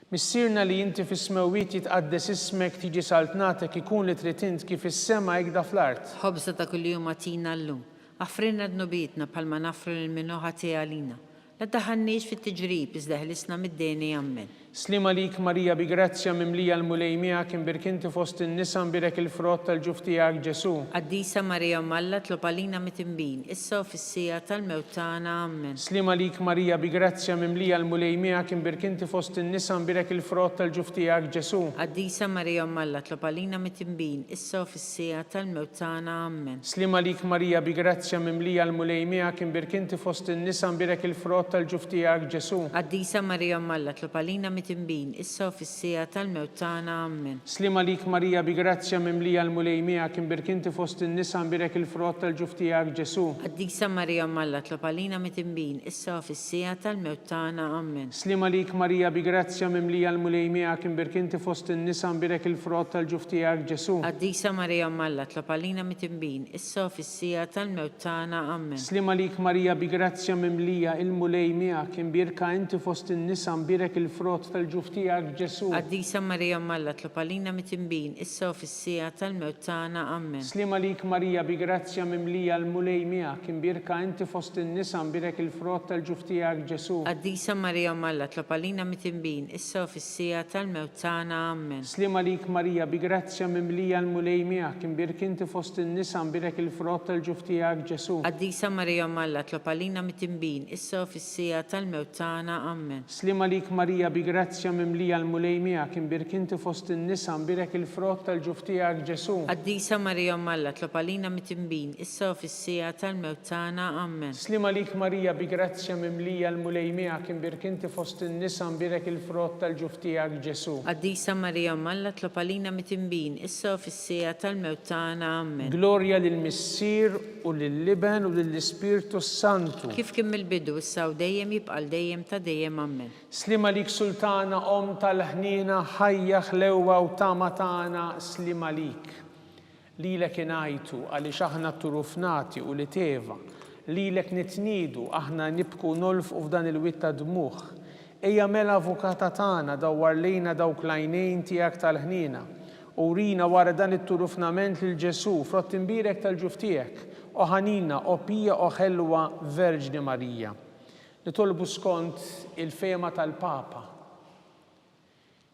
Missierna li inti fis-smewwiet jitqaddes ismek tiġi saltnatek ikun li trid int kif is-sema hekk fl-art. Ħobża ta' kuljum atina llum. Affrinna dnubietna bħalma nafru lil-minnu ħatija għalina. La daħanniex fit-tiġrib iżda ħlisna mid-deni. Amen. Slima lik Marija bi grazzja mimlija l-mulej miegħek imbirkinti fost in-nisa mbirek il-frott tal-ġuf tiegħek Ġesu. Qaddisa Marija Malla, tlob għalina mit-tinbin, issa u fis-sija tal-mewt tagħna. Amen. Slima lik Marija bi grazzja mimlija l-mulej miegħek imbirkinti fost in-nisa mbirek il-frott tal-ġuf tiegħek Ġesu. Qaddisa Marija Malla, tlob għalina mit-tinbin, issa u fis-sija tal-mewt tagħna. Amen. Slima lik Marija bi grazzja mimlija l-mulej miegħek imbirkinti fost in-nisa mbirek il-frott tal-ġuf tiegħek Ġesu. Qaddisa Marija Malla, tlob għalina mit-tinbin, issa u fis-sija tal-mewt tagħna. Amen. Slima lik Marija bi grazzja mimlija l-mulej miegħek imbirkinti fost in-nisa mbirek il-frott tal-ġuf tiegħek Ġesu. Qaddisa Marija Malla, tlob għalina mit-tinbin, issa u fis-sija tal-mewt tagħna. Amen. Slima lik Marija bi grazzja mimlija l-mulej miegħek imbirkinti fost in-nisa mbirek il-frott tal-ġuf tiegħek Ġesu. Qaddisa Marija Malla, tlob għalina mit-tinbin, issa u fis-sija tal-mewt tagħna. Amen. Slima lik Marija bi grazzja mimlija il-mulej miegħek imbirka inti fost in-nisa mbirek il-frott tal-ġuf tiegħek Ġesu. Qaddisa Marija Malla, tlob għalina mit-tinbin, issa u fis-sija tal-mewt tagħna. Amen. Slima lik Marija bi grazzja mimlija l-mulej miegħek imbirka inti fost in-nisa mbirek il-frott tal-ġuf tiegħek Ġesu. Qaddisa Marija Malla, tlob għalina mit-tinbin, issa u fis-sija tal-mewt tagħna. Amen. Slima lik Marija bi grazzja mimlija l-mulej miegħek imbirk inti fost in-nisa mbirek il-frott tal-ġuf tiegħek Ġesu. Qaddisa Marija Malla, tlob għalina mit-tinbin, issa u fis-sija tal-mewt tagħna. Amen. Slima lik Marija bi grazzja mimlija l-mulej miegħek imbirk inti fost in-nisa mbirek il-frott tal-ġuf tiegħek Ġesu. Qaddisa Marija Malla, tlob għalina mit-tinbin, issa u fis-sija tal-mewt tagħna. Amen. Slima lik Marija bi grazzja mimlija l-mulej miegħek imbirk inti fost in-nisa mbirek il-frott tal-ġuf tiegħek Ġesu. Qaddisa Marija Malla, tlob għalina mit-tinbin, issa u fis-sija tal-mewt tagħna. Amen. Glorja lill-Missier u lill-Liben u lill-Ispirtu Santu. Kif kien mill-bidu issa u dejjem jibqa' dejjem ta' dejjem. Amen. Slima lik Sultana Om tal-ħnina ħajja ħlewwa u tama tagħna slima lik. Lilek ingħajtu għaliex aħna turufnati u li teva. Lilek nitniedu aħna nibku nolfqu f'dan il-witt ta' dmuħ. Ejja mela avukata tagħna dawwar lejna dawk l-għajnejn tiegħek tal-ħnina. U rina wara dan it-turufnament lil Ġesu frott imbirek tal-ġuf tiegħek. O ħanina, o pija, o ħelwa Verġni Marija. Nitolbu skont il-fema tal-Papa.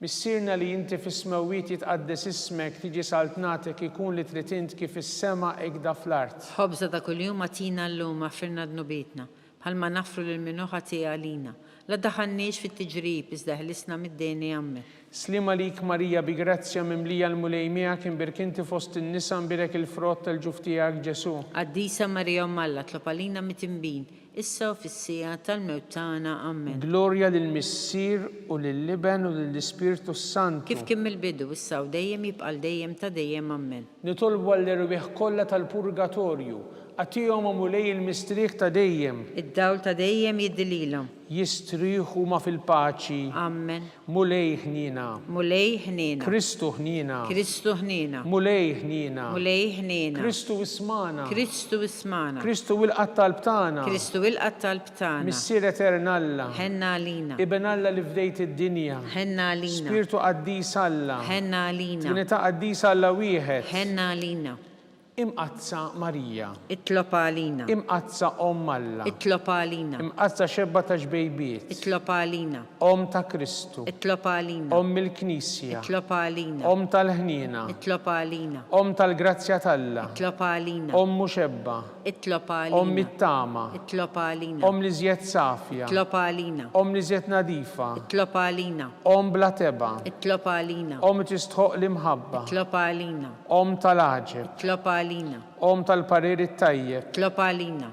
Missierna li inti fis-smewwiet jitqaddes ismek tiġi saltnatek ikun li trid int kif is-sema hekk fl-art. Ħobża ta' kuljum atina llum affirna dnubietna bħalma nafru lil min hu ħatija għalina. La daħanniex fit-tiġrib iżda ħlisna mid-deni Amen. Slima lik Marija bi grazzja mimlija l-mulejmija kien birkinti fost in-nisa mbirek il-frott tal-ġuftijak Ġesu. Qaddisa Marija Alla tlob għalina mitimbin, issa u fis-sija tal-mewt tagħna Amen. Glorja lill-Missier u lill-Liben u lill-Ispirtu Santu. Kif kien mill-bidu issa u dejjem jibqa' dejjem ta' dejjem Amen. Nitolbu għall-irwieħ kollha tal-purgatorju, għatihom mulej il-mistrieħ ta' dejjem. Id-dawl ta' dejjem jiddililhom. Jistrieħu ma fil-paċi. Amen. Mulej ħnina. Mulej ħnina. Kristu ħnina. Kristu ħnina. Mulej ħnina. Mulej ħnina. Kristu ismana. Kristu ismana. Kristu il-qattal b'tana. Kristu il-qattal b'tana. Missier eternalla. Ħenna għalina. Ibn Alla li fdejt id-dinja. Ħenna għalina. Spiritu qaddis Alla. Ħenna għalina. Trinità qaddis Alla wieħed. Ħenna għalina. Imqazza Marija. Itlob għalina. Imqazza Alla. Itlob għalina. Imqazza xebba ta' ġbejbiet. Itlob għalina. Ta' Kristu. Itlob għalina. Il-Knisja. Itlob għalina. Tal-ħnina. Itlob għalina. Tal-grazzja Talla. Itlob għalina. Muxebba. Itlob għalina. Mit-tama. Itlob għalina. Li żjed safja. Itlob għalina. Li żjed nadifa. Itlob għalina. Bla teba. Itlob għalina. Tistħoq l-imħabba. Itlob għalina. Tal-aġeb. Itlob għalina. Tal-parir it-tajjeb. Itlob għalina.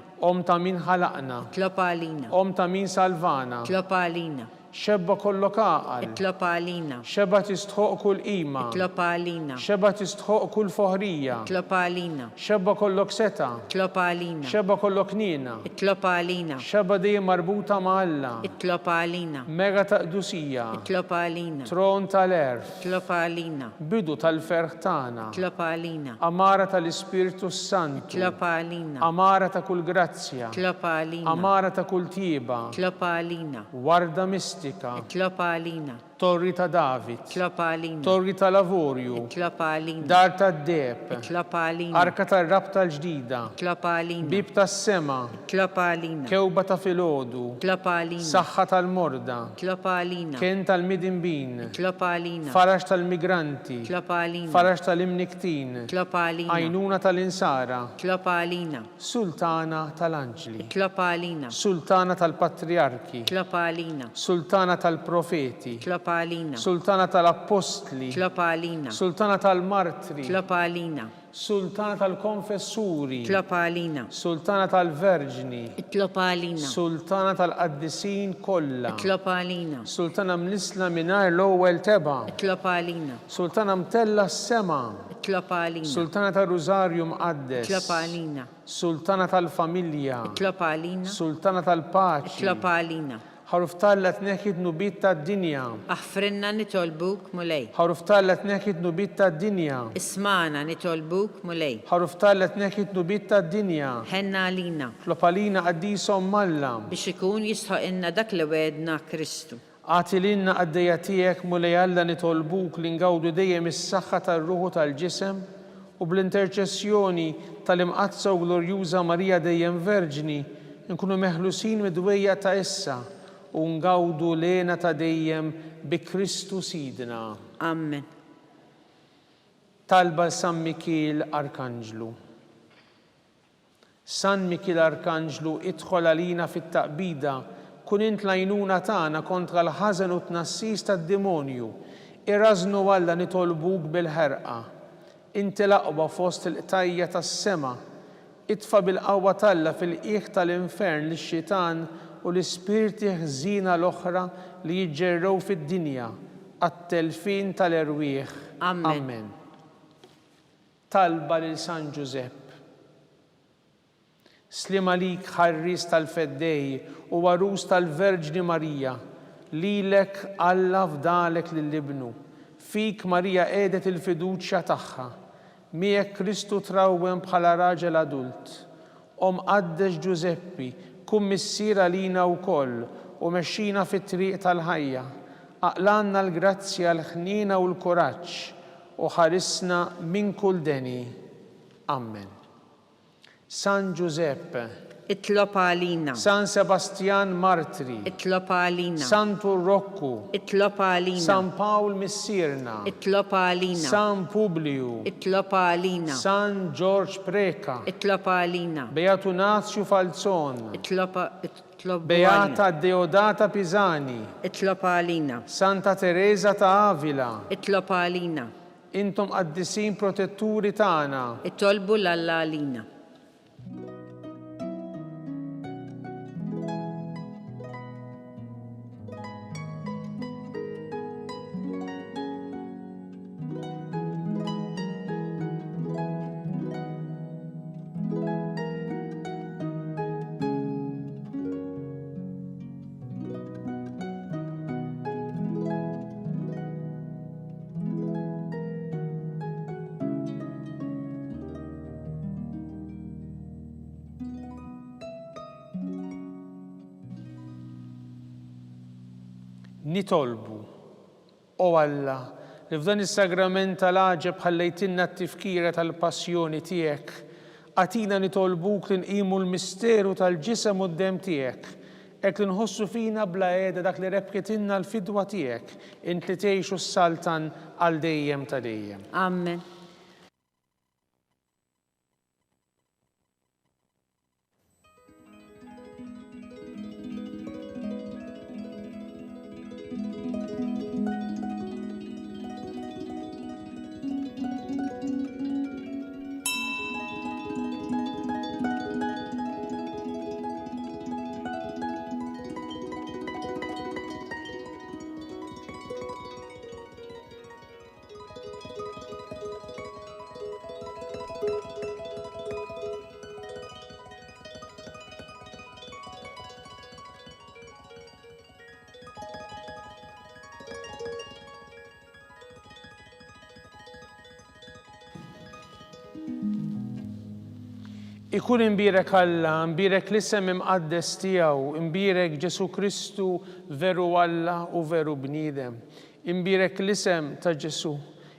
Ta' min ħalaqna. Itlob għalina. Ta' min salvana. Itlob għalina. Xebba kollok għaqal. Itlob għalina. Xebba tistħoq kull qima. Itlob għalina. Xebba tistħoq kull foħrija. Itlob għalina. Xebba kollok seta. Itlob għalina. Xebba kollok nina. Itlob għalina. Xebba dejjem marbuta ma' Alla. Itlob għalina. Mega ta' qdusija. Itlob għalina. Tron tal-erf. Itlob għalina. Bidu tal-ferħ tagħna. Itlob għalina. Amara tal-Ispirtu Santu. Itlob għalina. Amara ta' kull grazzja. Itlob għalina. Amara ta' kull tieba. Itlob għalina. Warda mistika. Itlob għalina. Torri ta' David. Itlob għalina. Torri ta' Lavorju. Itlob għalina. Dar ta' Deb. Itlob għalina. Arka tar-rab tal-ġdida. Itlob għalina. Bib tas-sema. Itlob għalina. Kewba ta' filgħodu. Itlob għalina. Saħħa tal-morda. Itlob għalina. Kien tal-midinbin. Itlob għalina. Farax tal-migranti. Itlob għalina. Farax tal-imniktin. Itlob għalina. Għajnuna tal-insara. Itlob għalina. Sultana tal-anġli. Itlob għalina. Sultana tal-patriarki. Itlob għalina. Sultana tal-profeti. Itlob għalina. Sultana tal-apostli. Itlob għalina. Sultana tal-martri. Itlob għalina. Sultana tal-konfessuri. Itlob għalina. Sultana tal-verġni. Itlob għalina. Sultana tal-qaddisin kollha. Itlob għalina. Sultana mnisla mingħajr l-ewwel teba. Itlob għalina. Sultana mtella s-sema. Itlob għalina. Sultana tal-Rużarju mqaddes. Itlob għalina. Sultana tal-familja. Itlob għalina. Sultana tal-paċi. Itlob għalina. Ħaruf tallet neħid nubit tad-dinja. Aħfrinna nitolbuk mulej. Ħaruf tallet neħid nubit tad-dinja. Ismana nitolbuk mulej. Ħaruf tallet neħid nubit tad-dinja. Ħenna għalina. Tlopalina qaddisom Alla. Biex ikun jistħoqilna dak li wedna Kristu. Għatilinna għaddejja tiegħek mulej Alla nitolbuk li ngawdu dejjem is-saħħa tar-ruħu tal-ġisem u bl-interċessjoni tal-imqazza u glorjuża Marija dejjem Verġni nkunu meħlusin midwejja ta' issa u ngawdu lena ta' dejjem bi Kristu Sidna. Amen. Talba San Mikil Arkanġlu. San Mikil Arkanġlu idħol għalina fit-taqbida kun int l-għajnuna tagħna kontra l-ħażen u tnassis tad-demonju. Irrażnu Alla nitolbuk bil-ħerqa. Inti l-aqwa fost il-qtajja tas-sema. Itfa bil-qawwa Talla fil-qiegħ tal-infern lix-xitan u l-ispirti ħżina l-oħra li jiġġerrew fid-dinja għat-telfin tal-erwieħ. Amen. Talba lil San Giuseppe. Slima lik ħarris tal-feddej u warus tal-Verġni Marija, lilek Alla fdalek lill-ibnu. Fik Marija qiegħdet il-fiduċja tagħha. Miegħek Kristu trawwem bħala raġel adult. Qaddex Giuseppi, kun missiera lina wkoll u mexxina fit-triq tal-ħajja. Aqlanna l-grazzja l-ħnina u l-kuraġġ u ħarisna minn kull deni. Amen. San Giuseppe, itlob għalina, San Sebastian Martri, itlob għalina, Santu Rocco, itlob għalina, San Paul Missirna, itlob għalina, San Publiu, itlob għalina, San George Preka, itlob għalina, Beatu Nazio Falzon, itlob Beata Deodata Pisani, itlob għalina, Santa Teresa ta' Avila, itlob għalina, intom qaddisin protetturi tagħna. itolbu l-Alla għalina. Nitolbu, o Alla, li f'dan is-sagrament tal-għaġeb ħallejtinna t-tifkira tal-passjoni tiegħek, għatina nitolbuk li nqimu l-misteru tal-ġisem u d-dem tiegħek, hekk li nħossu fina bla qiegħda dak li rebkitinna l-fidwa tiegħek, int li tgħixu s-saltan għal dejjem ta' dejjem. Amen. Ikun imbirek Alla, imbirek l-isem imqaddes tiegħu, imbirek Ġesu Kristu veru Alla u veru bniedem. Imbirek l-isem ta' Ġesu,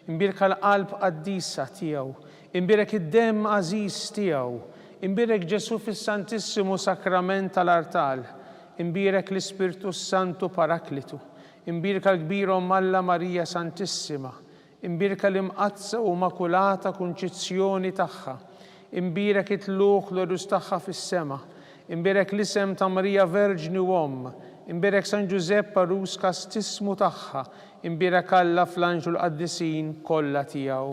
imbirek għal-qalb qaddisa tiegħu, imbirek id-dem għażiż tiegħu, imbirek Ġesu fis-Santissimu Sakrament tal-Artal, imbirek l-Ispirtu Santu Paraklitu, imbirek l-kbirhom Alla Marija Santissima, imbirek l-imqazza u makulata kunċizzjoni tagħha, imbirek it-tluq l-orus tagħha fis-sema, imbirek l-isem ta' Marija Verġni u Omm, imbirek San Giuseppe Arus kastismu tagħha, imbirek Alla fl-anġu l-qaddisin kollha tiegħu.